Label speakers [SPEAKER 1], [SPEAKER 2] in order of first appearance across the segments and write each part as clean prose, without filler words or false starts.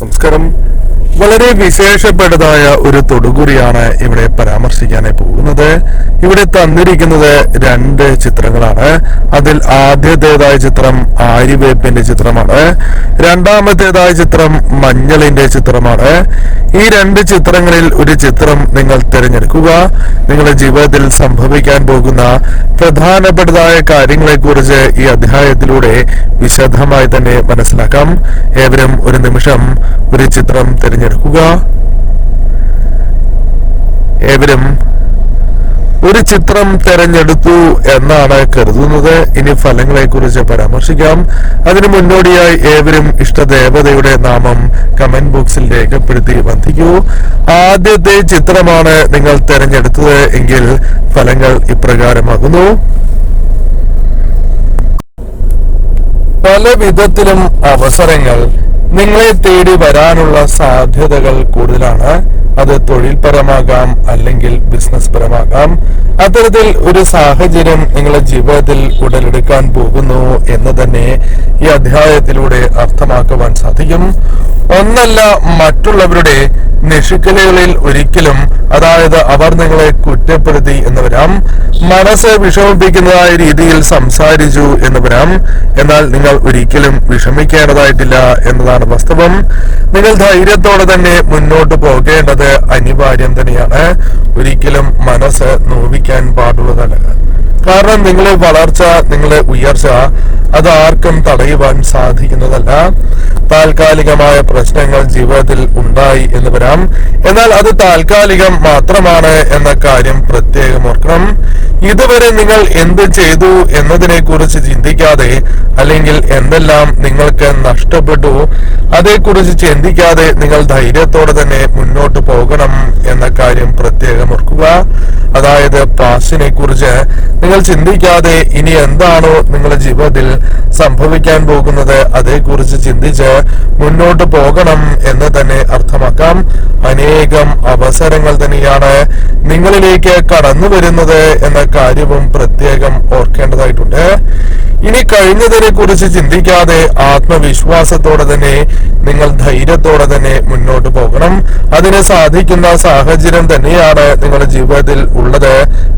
[SPEAKER 1] നമസ്കാരം. വളരെ വിശേഷപ്പെട്ടതായ ഒരു തൊടുകുറിയാണ് ഇവിടെ പരാമർശിക്കാനായി പോകുന്നത്. ഇവിടെ തന്നിരിക്കുന്നത് 2 ചിത്രങ്ങളാണ്. അതിൽ ആദ്യത്തേതായ ചിത്രം ആര്യവേപ്പിന്റെ ചിത്രമാണ്. രണ്ടാമത്തേതായ ചിത്രം മഞ്ഞളിന്റെ ചിത്രമാണ്. ഈ 2 ചിത്രങ്ങളിൽ ഒരു ചിത്രം നിങ്ങൾ തിരഞ്ഞെടുക്കുക. നിങ്ങളുടെ ജീവിതത്തിൽ സംഭവിക്കാൻ പോകുന്ന പ്രധാനപ്പെട്ടതായ കാര്യങ്ങളെ കുറിച്ച് ഈ അധ്യായത്തിലൂടെ വിശദമായി തന്നെ മനസ്സിലാക്കാം. ഏവരും ഒരു നിമിഷം ഒരു ചിത്രം തിരഞ്ഞെടുക്കുക. ഏവരും ഒരു ചിത്രം തിരഞ്ഞെടുത്തു എന്നാണ് കരുതുന്നത്. ഇനി ഫലങ്ങളെ കുറിച്ച് പരാമർശിക്കാം. അതിനു മുന്നോടിയായി ഏവരും ഇഷ്ടദേവതയുടെ നാമം കമന്റ് ബോക്സിൽ രേഖപ്പെടുത്തി ബന്ധിക്കൂ. ആദ്യത്തെ ചിത്രമാണ് നിങ്ങൾ തിരഞ്ഞെടുത്തത് എങ്കിൽ ഫലങ്ങൾ ഇപ്രകാരമാകുന്നു. പല വിധത്തിലും അവസരങ്ങൾ നിങ്ങളെ തേടി വരാനുള്ള സാധ്യതകൾ കൂടുതലാണ്. അത് തൊഴിൽപരമാകാം, അല്ലെങ്കിൽ ബിസിനസ് പരമാകാം. അത്തരത്തിൽ ഒരു സാഹചര്യം നിങ്ങളുടെ ജീവിതത്തിൽ ഉടലെടുക്കാൻ പോകുന്നു എന്ന് തന്നെ ഈ അധ്യായത്തിലൂടെ അർത്ഥമാക്കുവാൻ സാധിക്കും. ഒന്നല്ല മറ്റുള്ളവരുടെ നിഷ്കലകളിൽ ഒരിക്കലും, അതായത് അവർ നിങ്ങളെ കുറ്റപ്പെടുത്തി എന്ന് വരാം, മനസ്സ് വിഷമിപ്പിക്കുന്നതായ രീതിയിൽ സംസാരിച്ചു എന്ന് വരാം. എന്നാൽ നിങ്ങൾ ഒരിക്കലും വിഷമിക്കേണ്ടതായിട്ടില്ല എന്നതാണ് വാസ്തവം. നിങ്ങൾ ധൈര്യത്തോടെ തന്നെ മുന്നോട്ട് പോകേണ്ടത് അനിവാര്യം തന്നെയാണ്. ഒരിക്കലും മനസ്സ് നോവിക്കാൻ പാടുള്ളതല്ല. കാരണം നിങ്ങളെ വളർച്ച, നിങ്ങളെ ഉയർച്ച അത് ആർക്കും തടയുവാൻ സാധിക്കുന്നതല്ല. താൽക്കാലികമായ പ്രശ്നങ്ങൾ ജീവിതത്തിൽ ഉണ്ടായി എന്ന് വരാം. എന്നാൽ അത് താൽക്കാലികം മാത്രമാണ് എന്ന കാര്യം പ്രത്യേകം ഓർക്കണം. ഇതുവരെ നിങ്ങൾ എന്ത് ചെയ്തു എന്നതിനെ കുറിച്ച് ചിന്തിക്കാതെ, അല്ലെങ്കിൽ എന്തെല്ലാം നിങ്ങൾക്ക് നഷ്ടപ്പെട്ടു അതേക്കുറിച്ച് ചിന്തിക്കാതെ നിങ്ങൾ ധൈര്യത്തോടെ തന്നെ മുന്നോട്ട് പോകണം എന്ന കാര്യം പ്രത്യേകം ഓർക്കുക. അതായത് പാസ്റ്റിനെ കുറിച്ച് നിങ്ങൾ ചിന്തിക്കാതെ ഇനി എന്താണോ നിങ്ങളുടെ ജീവിതത്തിൽ സംഭവിക്കാൻ പോകുന്നത് അതേക്കുറിച്ച് ചിന്തിച്ച് മുന്നോട്ട് പോകണം എന്ന് തന്നെ അർത്ഥമാക്കാം. അനേകം അവസരങ്ങൾ തന്നെയാണ് നിങ്ങളിലേക്ക് കടന്നു വരുന്നത് എന്ന കാര്യവും പ്രത്യേകം ഓർക്കേണ്ടതായിട്ടുണ്ട്. ഇനി കഴിഞ്ഞതിനെ കുറിച്ച് ചിന്തിക്കാതെ ആത്മവിശ്വാസത്തോടെ തന്നെ നിങ്ങൾ ധൈര്യത്തോടെ തന്നെ മുന്നോട്ട് പോകണം. അതിന് സാധിക്കുന്ന സാഹചര്യം തന്നെയാണ് നിങ്ങളുടെ ജീവിതത്തിൽ ഉള്ളത്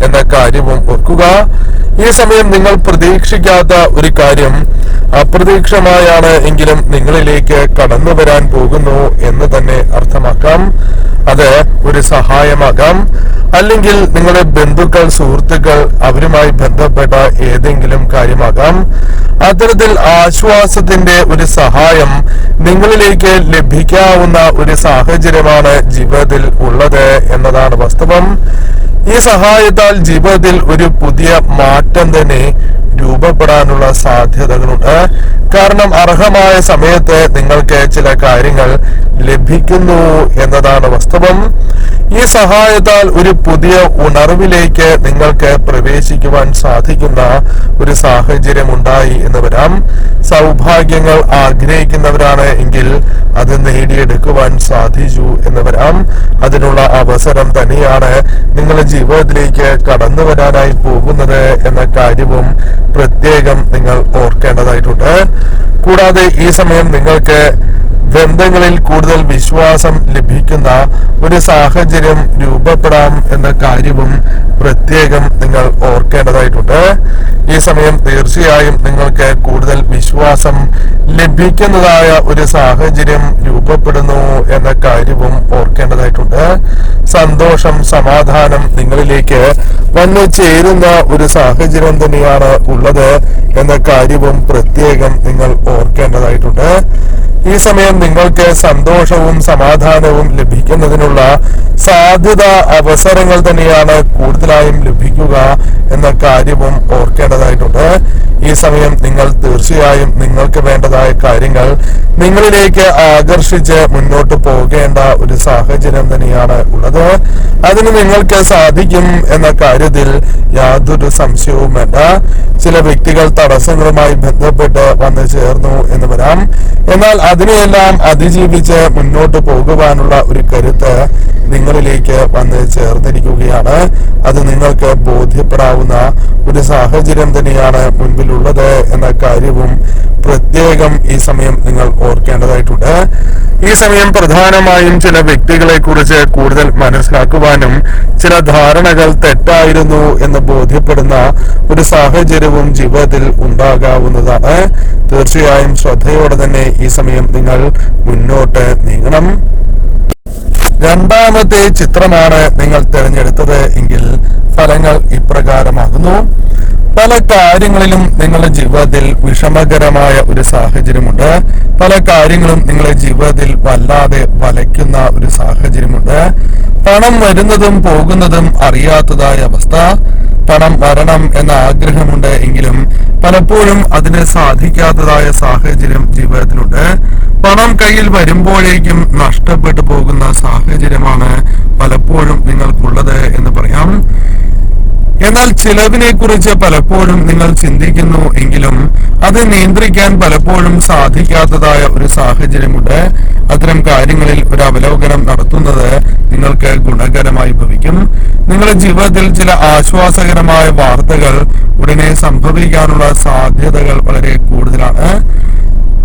[SPEAKER 1] എന്ന കാര്യവും ഓർക്കുക. ഈ സമയം നിങ്ങൾ പ്രതീക്ഷിക്കാത്ത ഒരു കാര്യം അപ്രതീക്ഷിതമായാണ് എങ്കിലും നിങ്ങളിലേക്ക് കടന്നു വരാൻ പോകുന്നു എന്ന് തന്നെ അർത്ഥമാക്കാം. അത് ഒരു സഹായമാകാം, അല്ലെങ്കിൽ നിങ്ങളുടെ ബന്ധുക്കൾ, സുഹൃത്തുക്കൾ, അവരുമായി ബന്ധപ്പെട്ട ഏതെങ്കിലും കാര്യമാകാം. അത്തരത്തിൽ ആശ്വാസത്തിന്റെ ഒരു സഹായം നിങ്ങളിലേക്ക് ലഭിക്കാവുന്ന ഒരു സാഹചര്യമാണ് ജീവിതത്തിൽ ഉള്ളത് എന്നതാണ് വാസ്തവം. ഈ സഹായത്താൽ ജീവിതത്തിൽ ഒരു പുതിയ മാറ്റം തന്നെ രൂപപ്പെടാനുള്ള സാധ്യതകളുണ്ട്. കാരണം അർഹമായ സമയത്ത് നിങ്ങൾക്ക് ചില കാര്യങ്ങൾ ലഭിക്കുന്നു എന്നതാണ് വാസ്തവം. ഈ സഹായത്താൽ ഒരു പുതിയ ഉണർവിലേക്ക് നിങ്ങൾക്ക് പ്രവേശിക്കുവാൻ സാധിക്കുന്ന ഒരു സാഹചര്യം ഉണ്ടായി എന്ന് വരാം. സൗഭാഗ്യങ്ങൾ ആഗ്രഹിക്കുന്നവരാണ് എങ്കിൽ അത് നേടിയെടുക്കുവാൻ സാധിച്ചു എന്ന് വരാം. അതിനുള്ള അവസരം തന്നെയാണ് നിങ്ങളുടെ ജീവിതത്തിലേക്ക് കടന്നു വരാനായി പോകുന്നത് എന്ന കാര്യവും പ്രത്യേകം നിങ്ങൾ ഓർക്കേണ്ടതായിട്ടുണ്ട്. കൂടാതെ ഈ സമയം നിങ്ങൾക്ക് ബന്ധങ്ങളിൽ കൂടുതൽ വിശ്വാസം ലഭിക്കുന്ന ഒരു സാഹചര്യം രൂപപ്പെടാം എന്ന കാര്യവും പ്രത്യേകം നിങ്ങൾ ഓർക്കേണ്ടതായിട്ടുണ്ട്. ഈ സമയം തീർച്ചയായും നിങ്ങൾക്ക് കൂടുതൽ വിശ്വാസം ലഭിക്കുന്നതായ ഒരു സാഹചര്യം രൂപപ്പെടുന്നു എന്ന കാര്യവും ഓർക്കേണ്ടതായിട്ടുണ്ട്. സന്തോഷം, സമാധാനം നിങ്ങളിലേക്ക് വന്നു ചേരുന്ന ഒരു സാഹചര്യം തന്നെയാണ് ഉള്ളത് എന്ന കാര്യവും പ്രത്യേകം നിങ്ങൾ ഓർക്കേണ്ടതായിട്ടുണ്ട്. ഈ സമയം നിങ്ങൾക്ക് സന്തോഷവും സമാധാനവും ലഭിക്കുന്നതിനുള്ള സാധ്യത, അവസരങ്ങൾ തന്നെയാണ് കൂടുതലായും ലഭിക്കുക എന്ന കാര്യവും ഓർക്കേണ്ടതായിട്ടുണ്ട്. ഈ സമയം നിങ്ങൾ തീർച്ചയായും നിങ്ങൾക്ക് വേണ്ടതായ കാര്യങ്ങൾ നിങ്ങളിലേക്ക് ആകർഷിച്ച് മുന്നോട്ട് പോകേണ്ട ഒരു സാഹചര്യം തന്നെയാണ് ഉള്ളത്. അതിന് നിങ്ങൾക്ക് സാധിക്കും എന്ന കാര്യത്തിൽ യാതൊരു സംശയവും വേണ്ട. ചില വ്യക്തികൾ തടസ്സങ്ങളുമായി ബന്ധപ്പെട്ട് വന്നു ചേർന്നു എന്ന് വരാം. എന്നാൽ അതിനെയെല്ലാം അതിജീവിച്ച് മുന്നോട്ട് പോകുവാനുള്ള ഒരു കരുത്ത് നിങ്ങളിലേക്ക് വന്ന് ചേർന്നിരിക്കുകയാണ്. അത് നിങ്ങൾക്ക് ബോധ്യപ്പെടാവുന്ന ഒരു സാഹചര്യം തന്നെയാണ് മുൻപിലുള്ളത് എന്ന കാര്യവും പ്രത്യേകം ഈ സമയം നിങ്ങൾ ഓർക്കേണ്ടതായിട്ടുണ്ട്. ഈ സമയം പ്രധാനമായും ചില വ്യക്തികളെ കുറിച്ച് കൂടുതൽ മനസ്സിലാക്കുവാനും ചില ധാരണകൾ തെറ്റായിരുന്നു എന്ന് ബോധ്യപ്പെടുന്ന ഒരു സാഹചര്യവും ജീവിതത്തിൽ ഉണ്ടാകാവുന്നതാണ്. തീർച്ചയായും ശ്രദ്ധയോടെ തന്നെ ഈ സമയം നിങ്ങൾ മുന്നോട്ട് നീങ്ങണം. രണ്ടാമത്തെ ചിത്രമാണ് നിങ്ങൾ തിരഞ്ഞെടുത്തത് എങ്കിൽ ഫലങ്ങൾ ഇപ്രകാരമാകുന്നു. പല കാര്യങ്ങളിലും നിങ്ങളുടെ ജീവിതത്തിൽ വിഷമകരമായ ഒരു സാഹചര്യമുണ്ട്. പല കാര്യങ്ങളും നിങ്ങളുടെ ജീവിതത്തിൽ വല്ലാതെ വലയ്ക്കുന്ന ഒരു സാഹചര്യമുണ്ട്. പണം വരുന്നതും പോകുന്നതും അറിയാത്തതായ അവസ്ഥ. പണം വരണം എന്ന ആഗ്രഹമുണ്ട് എങ്കിലും പലപ്പോഴും അതിന് സാധിക്കാത്തതായ സാഹചര്യം ജീവിതത്തിലുണ്ട്. പണം കയ്യിൽ വരുമ്പോഴേക്കും നഷ്ടപ്പെട്ടു പോകുന്ന സാഹചര്യമാണ് പലപ്പോഴും നിങ്ങൾക്കുള്ളത് എന്ന് പറയാം. എന്നാൽ ചിലവിനെ കുറിച്ച് പലപ്പോഴും നിങ്ങൾ ചിന്തിക്കുന്നു എങ്കിലും അത് നിയന്ത്രിക്കാൻ പലപ്പോഴും സാധിക്കാത്തതായ ഒരു സാഹചര്യമുണ്ട്. അത്തരം കാര്യങ്ങളിൽ ഒരു അവലോകനം നടത്തുന്നത് നിങ്ങൾക്ക് ഗുണകരമായി ഭവിക്കും. നിങ്ങളുടെ ജീവിതത്തിൽ ചില ആശ്വാസകരമായ വാർത്തകൾ ഉടനെ സംഭവിക്കാനുള്ള സാധ്യതകൾ വളരെ കൂടുതലാണ്.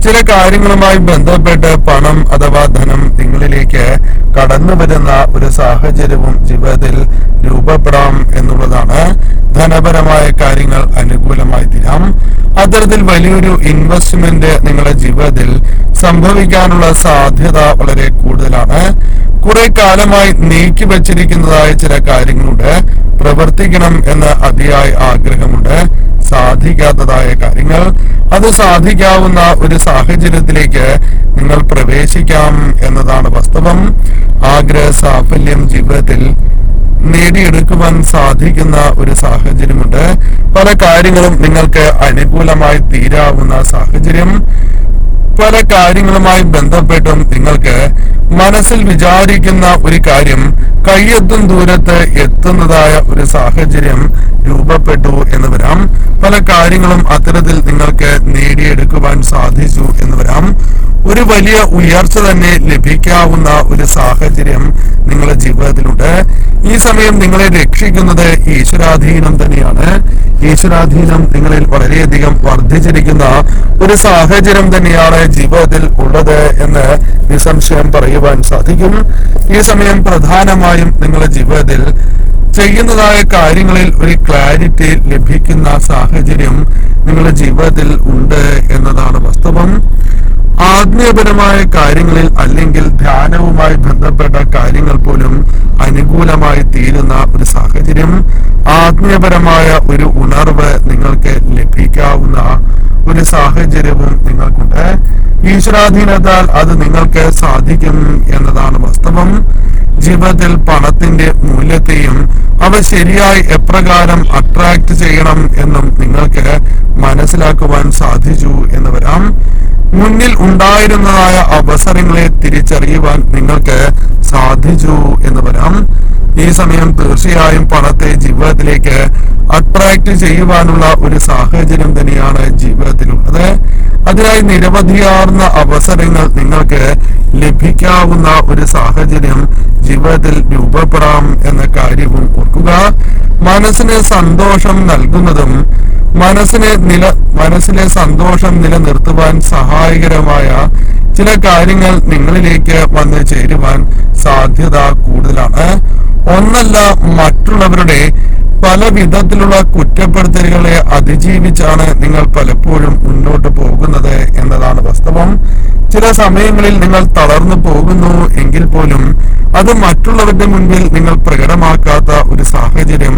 [SPEAKER 1] ചില കാര്യങ്ങളുമായി ബന്ധപ്പെട്ട് പണം അഥവാ ധനം നിങ്ങളിലേക്ക് കടന്നു വരുന്ന ഒരു സാഹചര്യവും ജീവിതത്തിൽ രൂപപ്പെടാം എന്നുള്ളതാണ്. ധനപരമായ കാര്യങ്ങൾ അനുകൂലമായി തീരാം. അത്തരത്തിൽ വലിയൊരു ഇൻവെസ്റ്റ്മെന്റ് നിങ്ങളുടെ ജീവിതത്തിൽ സംഭവിക്കാനുള്ള സാധ്യത വളരെ കൂടുതലാണ്. കുറെ കാലമായി നീക്കി വച്ചിരിക്കുന്നതായ ചില കാര്യങ്ങളുണ്ട്. പ്രവർത്തിക്കണം എന്ന് അതിയായ ആഗ്രഹമുണ്ട്. സാധിക്കാത്തതായ കാര്യങ്ങൾ, അത് സാധിക്കാവുന്ന ഒരു സാഹചര്യത്തിലേക്ക് നിങ്ങൾ പ്രവേശിക്കാം എന്നതാണ് വാസ്തവം. ആഗ്രഹ സാഫല്യം ജീവിതത്തിൽ നേടിയെടുക്കുവാൻ സാധിക്കുന്ന ഒരു സാഹചര്യമുണ്ട്. പല കാര്യങ്ങളും നിങ്ങൾക്ക് അനുകൂലമായി തീരാവുന്ന സാഹചര്യം. പല കാര്യങ്ങളുമായി ബന്ധപ്പെട്ടും നിങ്ങൾക്ക് മനസ്സിൽ വിചാരിക്കുന്ന ഒരു കാര്യം കയ്യെത്തും ദൂരത്ത് എത്തുന്നതായ ഒരു സാഹചര്യം രൂപപ്പെട്ടു എന്ന് വരാം. പല കാര്യങ്ങളും അത്തരത്തിൽ നിങ്ങൾക്ക് നേടിയെടുക്കുവാൻ സാധിച്ചു എന്ന് വരാം. ഒരു വലിയ ഉയർച്ച തന്നെ ലഭിക്കാവുന്ന ഒരു സാഹചര്യം നിങ്ങളുടെ ജീവിതത്തിലുണ്ട്. ഈ സമയം നിങ്ങളെ രക്ഷിക്കുന്നത് ഈശ്വരാധീനം തന്നെയാണ്. ഈശ്വരാധീനം നിങ്ങളിൽ വളരെയധികം വർദ്ധിച്ചിരിക്കുന്ന ഒരു സാഹചര്യം തന്നെയാണ് ജീവിതത്തിൽ ഉള്ളത് എന്ന് നിസ്സംശയം പറയുവാൻ സാധിക്കും. ഈ സമയം പ്രധാനമായും നിങ്ങളുടെ ജീവിതത്തിൽ ചെയ്യുന്നതായ കാര്യങ്ങളിൽ ഒരു ക്ലാരിറ്റി ലഭിക്കുന്ന സാഹചര്യം നിങ്ങളുടെ ജീവിതത്തിൽ ഉണ്ട് എന്നതാണ് വാസ്തവം. ആത്മീയപരമായ കാര്യങ്ങളിൽ അല്ലെങ്കിൽ ധ്യാനവുമായി ബന്ധപ്പെട്ട കാര്യങ്ങൾ പോലും അനുകൂലമായി തീരുന്ന ഒരു സാഹചര്യം, ആത്മീയപരമായ ഒരു ഉണർവ് നിങ്ങൾക്ക് ലഭിക്കാവുന്ന ഒരു സാഹചര്യവും നിങ്ങൾക്കുണ്ട്. ഈശ്വരാധീനത്താൽ അത് നിങ്ങൾക്ക് സാധിക്കും എന്നതാണ് വാസ്തവം. ജീവിതത്തിൽ പണത്തിന്റെ മൂല്യത്തെയും അവ ശരിയായി എപ്രകാരം അട്രാക്ട് ചെയ്യണം എന്നും നിങ്ങൾക്ക് മനസ്സിലാക്കുവാൻ സാധിച്ചു എന്ന് വരാം. മുന്നിൽ ഉണ്ടായിരുന്നതായ അവസരങ്ങളെ തിരിച്ചറിയുവാൻ നിങ്ങൾക്ക് സാധിച്ചു എന്ന് വരാം. ഈ സമയം തീർച്ചയായും പണത്തെ ജീവിതത്തിലേക്ക് അട്രാക്ട് ചെയ്യുവാനുള്ള ഒരു സാഹചര്യം തന്നെയാണ് ജീവിതത്തിലുള്ളത്. അതിനായി നിരവധിയാർന്ന അവസരങ്ങൾ നിങ്ങൾക്ക് ലഭിക്കാവുന്ന ഒരു സാഹചര്യം ജീവിതത്തിൽ രൂപപ്പെടാം എന്ന കാര്യവും ഓർക്കുക. മനസ്സിന് സന്തോഷം നൽകുന്നതും മനസ്സിലെ സന്തോഷം നിലനിർത്തുവാൻ സഹായകരമായ ചില കാര്യങ്ങൾ നിങ്ങളിലേക്ക് വന്ന് ചേരുവാൻ സാധ്യത കൂടുതലാണ്. ഒന്നല്ല, മറ്റുള്ളവരുടെ പല വിധത്തിലുള്ള കുറ്റപ്പെടുത്തലുകളെ അതിജീവിച്ചാണ് നിങ്ങൾ പലപ്പോഴും മുന്നോട്ട് പോകുന്നത് എന്നതാണ് വാസ്തവം. ചില സമയങ്ങളിൽ നിങ്ങൾ തളർന്നു പോകുന്നു എങ്കിൽ പോലും അത് മറ്റുള്ളവരുടെ മുൻപിൽ നിങ്ങൾ പ്രകടമാക്കാത്ത ഒരു സാഹചര്യം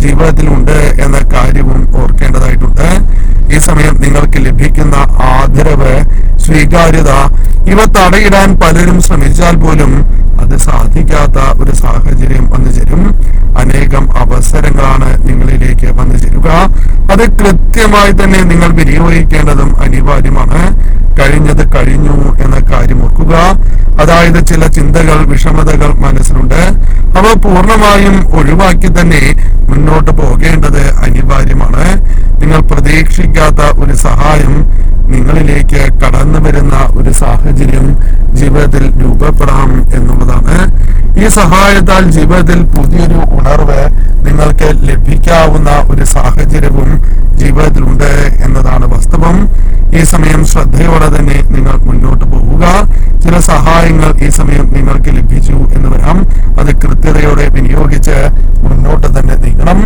[SPEAKER 1] ജീവിതത്തിലുണ്ട് എന്ന കാര്യവും ഓർക്കേണ്ടതായിട്ടുണ്ട്. ഈ സമയം നിങ്ങൾക്ക് ലഭിക്കുന്ന ആദരവ്, സ്വീകാര്യത ഇവ തടയിടാൻ പലരും ശ്രമിച്ചാൽ പോലും അത് സാധിക്കാത്ത ഒരു സാഹചര്യം വന്നു ചേരും. അനേകം അവസരങ്ങളാണ് നിങ്ങളിലേക്ക് വന്നു ചേരുക. അത് കൃത്യമായി തന്നെ നിങ്ങൾ വിനിയോഗിക്കേണ്ടതും അനിവാര്യമാണ്. കഴിഞ്ഞത് കഴിഞ്ഞു എന്ന കാര്യം ഓർക്കുക. അതായത് ചില ചിന്തകൾ, വിഷമതകൾ മനസ്സിലുണ്ട്. അവ പൂർണ്ണമായും ഒഴിവാക്കി തന്നെ മുന്നോട്ട് പോകേണ്ടത് അനിവാര്യമാണ്. നിങ്ങൾ പ്രതീക്ഷിക്കാത്ത ഒരു സഹായം നിങ്ങളിലേക്ക് കടന്നു വരുന്ന ഒരു സാഹചര്യം ജീവിതത്തിൽ രൂപപ്പെടാം എന്നുള്ളതാണ്. ഈ സഹായത്താൽ ജീവിതത്തിൽ പുതിയൊരു ഉണർവ് നിങ്ങൾക്ക് ലഭിക്കാവുന്ന ഒരു സാഹചര്യവും ജീവിതത്തിലുണ്ട് എന്നതാണ് വാസ്തവം. ഈ സമയം ശ്രദ്ധയോടെ തന്നെ നിങ്ങൾ മുന്നോട്ട് പോവുക. ചില സഹായങ്ങൾ ഈ സമയം നിങ്ങൾക്ക് ലഭിച്ചു എന്ന് വരാം. അത് കൃത്യതയോടെ വിനിയോഗിച്ച് മുന്നോട്ട് തന്നെ നീങ്ങണം.